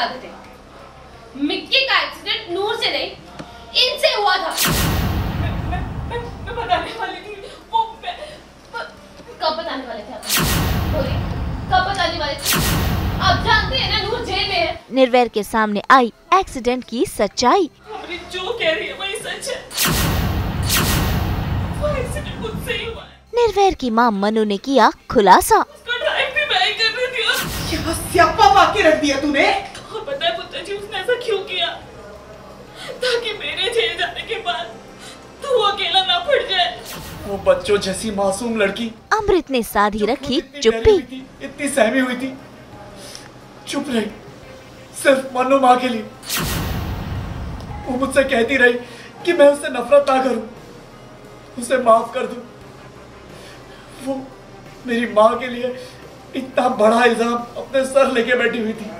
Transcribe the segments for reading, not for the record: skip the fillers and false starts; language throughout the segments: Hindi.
बता देते, मिक्की का एक्सीडेंट नूर से नहीं इनसे हुआ था। मैं बताने वाली थी वो कब बताने वाले थे आप? बोलिए कब बताने वाले थे? आप जानते हैं ना नूर जेल में है। निर्वैर के सामने आई एक्सीडेंट की सच्चाई। हमारी जो कह रही है वही सच है, वो एक्सीडेंट मुझसे ही हुआ है। निर्वैर की मां मनु ने किया खुलासा। उसको ड्राइव भी मैं ही कर रही थी। क्या स्यापा बाकी रख दिया तूने? और पता है पुत्र जी उसने ऐसा क्यों किया? ताकि मेरे जेल जाने के बाद तू अकेला ना पड़ जाए। वो बच्चों जैसी मासूम लड़की अमृत ने साधी रखी चुप्पी। इतनी सहमी हुई थी, चुप रही सिर्फ मनु माँ के लिए। वो मुझसे कहती रही कि मैं उससे नफरत ना करूं, उसे माफ कर दूं। वो मेरी माँ के लिए इतना बड़ा इल्जाम अपने सर लेके बैठी हुई थी।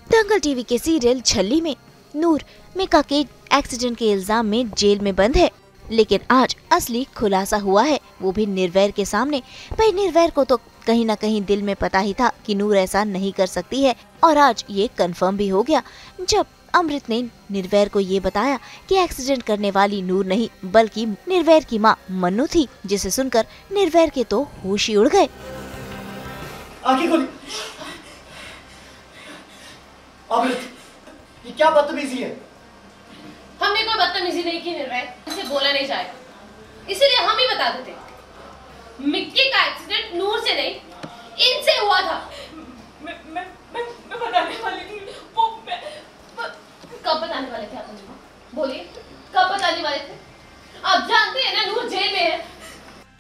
दंगल टीवी के सीरियल छल्ली में नूर मिका के एक्सीडेंट के इल्जाम में जेल में बंद है, लेकिन आज असली खुलासा हुआ है, वो भी निर्वैर के सामने। भाई निर्वैर को तो कहीं न कहीं दिल में पता ही था कि नूर ऐसा नहीं कर सकती है, और आज ये कंफर्म भी हो गया जब अमृत ने निर्वैर को ये बताया कि एक्सीडेंट करने वाली नूर नहीं बल्कि निर्वैर की माँ मन्नू थी, जिसे सुनकर निर्वैर के तो होश ही उड़ गए। आंखें खोली। अमृत, ये क्या बदतमीजी है? हमने कोई बदतमीजी नहीं की निर्वैर, इसे बोला नहीं जाएगा, इसीलिए हम ही बता देते, मिक्की का एक्सीडेंट नूर से नहीं इनसे हुआ था। मैं बताने वाली थी वो कब बताने वाले थे आप मुझे? बोलिए कब बताने वाले थे? आप जानते हैं ना नूर जेल में है।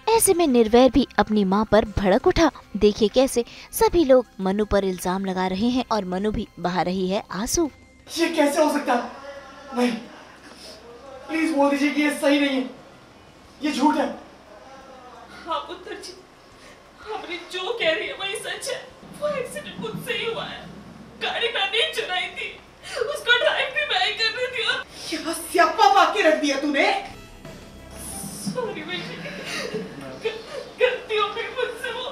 ऐसे में निर्वैर भी अपनी माँ पर भड़क उठा। देखिए कैसे सभी लोग मनु पर इल्जाम लगा रहे हैं और मनु भी बहा रही है आंसू। ये कैसे हो सकता है? नहीं, प्लीज बोल दीजिए कि ये सही नहीं है, ये झूठ है। हाँ पुत्र जी, हमारी जो कह रही है वही सच है, वो एक्सीडेंट मुझसे ही हुआ है। गाड़ी मैंने चुराई थी, उसको ड्राइव भी मैं ही कर रही थी। और क्या स्यापा बाकी रख दिया तूने? सॉरी बेटी, गलती हो गई मुझसे। वो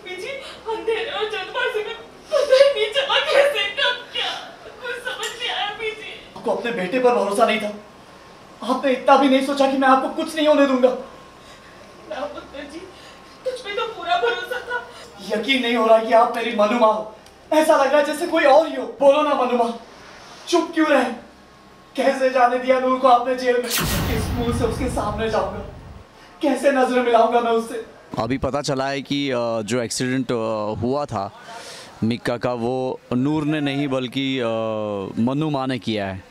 बीजी अंधेरे और जल्दबाजी में पता ही नहीं चला कैसे कब क्या, कुछ समझ नहीं आया बीजी। आपको अपने बेटे पर भरोसा नहीं था, आपने इतना भी नहीं सोचा कि मैं आपको कुछ नहीं होने दूंगा। ना पुत्र जी, तुझ पे तो पूरा भरोसा था। यकीन नहीं हो रहा कि आप मेरी मनु माँ हो, ऐसा लग रहा है जैसे कोई और ही हो। बोलो ना मनु माँ, चुप क्यों रहे? कैसे जाने दिया नूर को आपने जेल में? किस मुंह से उसके सामने जाऊंगा? कैसे नजर मिलाऊंगा मैं उससे? अभी पता चला है कि जो एक्सीडेंट हुआ था मिक्का का, वो नूर ने नहीं बल्कि मनु माँ ने किया है।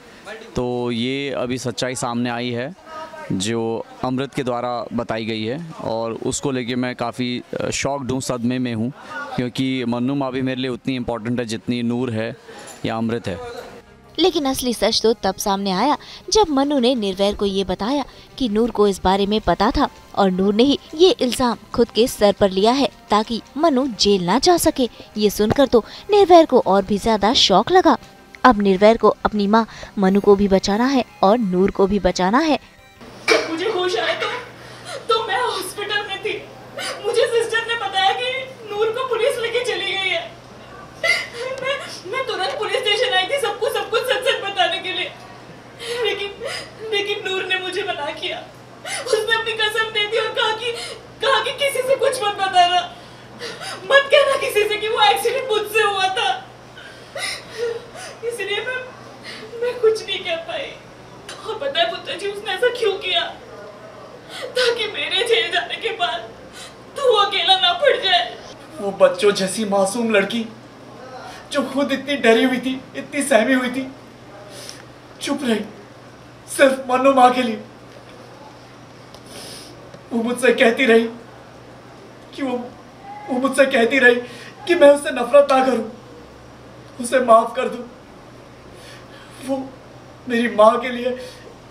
तो ये अभी सच्चाई सामने आई है जो अमृत के द्वारा बताई गई है, और उसको लेके मैं काफ़ी शॉक्ड हूँ, सदमे में हूँ, क्योंकि मन्नू माँ भी मेरे लिए उतनी इम्पोर्टेंट है जितनी नूर है या अमृत है। लेकिन असली सच तो तब सामने आया जब मनु ने निर्वैर को ये बताया कि नूर को इस बारे में पता था और नूर ने ही ये इल्जाम खुद के सर पर लिया है ताकि मनु जेल ना जा सके। ये सुनकर तो निर्वैर को और भी ज्यादा शौक लगा। अब निर्वैर को अपनी माँ मनु को भी बचाना है और नूर को भी बचाना है। जब मुझे होश आया तो मैं हॉस्पिटल में थी। मुझे सिस्टर ने बताया कि नूर को पुलिस लेके चली गई है। मैं तुरंत पुलिस स्टेशन आई थी सब कुछ सच सच बताने के लिए, लेकिन नूर ने मुझे मना किया। उसने अपनी कसम दे दी और कहा कि किसी से कुछ मत बताना, मत कहना किसी से कि वो एक्सीडेंट मुझसे हुआ था। इसलिए मैं कुछ नहीं कह पाई। और पता है पुत्र जी उसने ऐसा क्यों किया? ताकि मेरे जेल जाने के बाद तू अकेला ना पड़ जाए। वो बच्चों जैसी मासूम लड़की जो खुद इतनी डरी हुई थी, इतनी सहमी हुई थी, चुप रही सिर्फ मनु माँ के लिए। वो मुझसे कहती रही कि मैं उससे नफरत ना करूं, उसे माफ कर दूं। वो मेरी माँ के लिए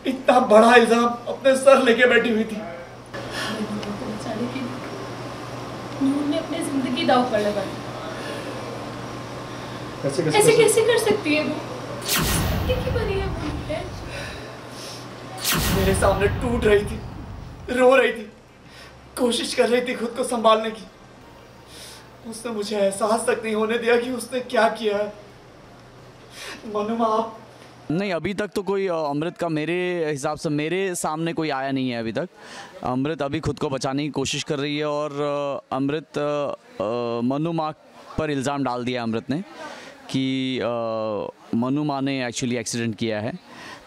इतना बड़ा इल्जाम अपने सर लेके बैठी हुई थी। नूर ने अपनी जिंदगी दांव पर लगा दी। ऐसे कैसे कर सकती है वो? देखी बनी है वो। मेरे सामने टूट रही थी, रो रही थी, कोशिश कर रही थी खुद को संभालने की। उसने मुझे एहसास तक नहीं होने दिया कि उसने क्या किया है। मनु माँ आप नहीं, अभी तक तो कोई अमृत का मेरे हिसाब से मेरे सामने कोई आया नहीं है अभी तक। अमृत अभी खुद को बचाने की कोशिश कर रही है और अमृत मनु माँ पर इल्ज़ाम डाल दिया अमृत ने कि मनु माँ ने एक्चुअली एक्सीडेंट किया है।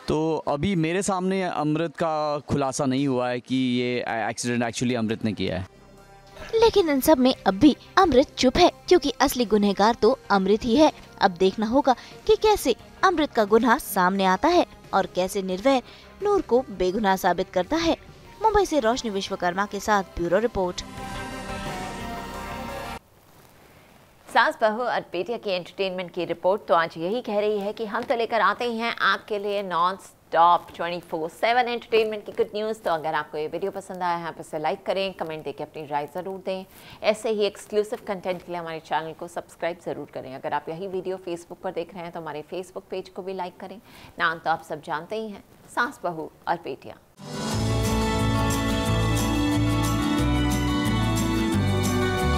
तो अभी मेरे सामने अमृत का खुलासा नहीं हुआ है कि ये एक्सीडेंट एक्चुअली अमृत ने किया है। लेकिन इन सब में अब भी अमृत चुप है, क्योंकि असली गुनहगार तो अमृत ही है। अब देखना होगा कि कैसे अमृत का गुनाह सामने आता है और कैसे निर्वैर नूर को बेगुनाह साबित करता है। मुंबई से रोशनी विश्वकर्मा के साथ ब्यूरो रिपोर्ट। सास बहू और बेटिया की एंटरटेनमेंट की रिपोर्ट तो आज यही कह रही है कि हम तो लेकर आते ही हैं आपके लिए नॉन स्टॉप 24/7 एंटरटेनमेंट की गुड न्यूज़। तो अगर आपको ये वीडियो पसंद आया है आप इसे लाइक करें, कमेंट देके अपनी राय ज़रूर दें। ऐसे ही एक्सक्लूसिव कंटेंट के लिए हमारे चैनल को सब्सक्राइब ज़रूर करें। अगर आप यही वीडियो फेसबुक पर देख रहे हैं तो हमारे फेसबुक पेज को भी लाइक करें। नाम तो आप सब जानते ही हैं, सास बहू और बेटिया।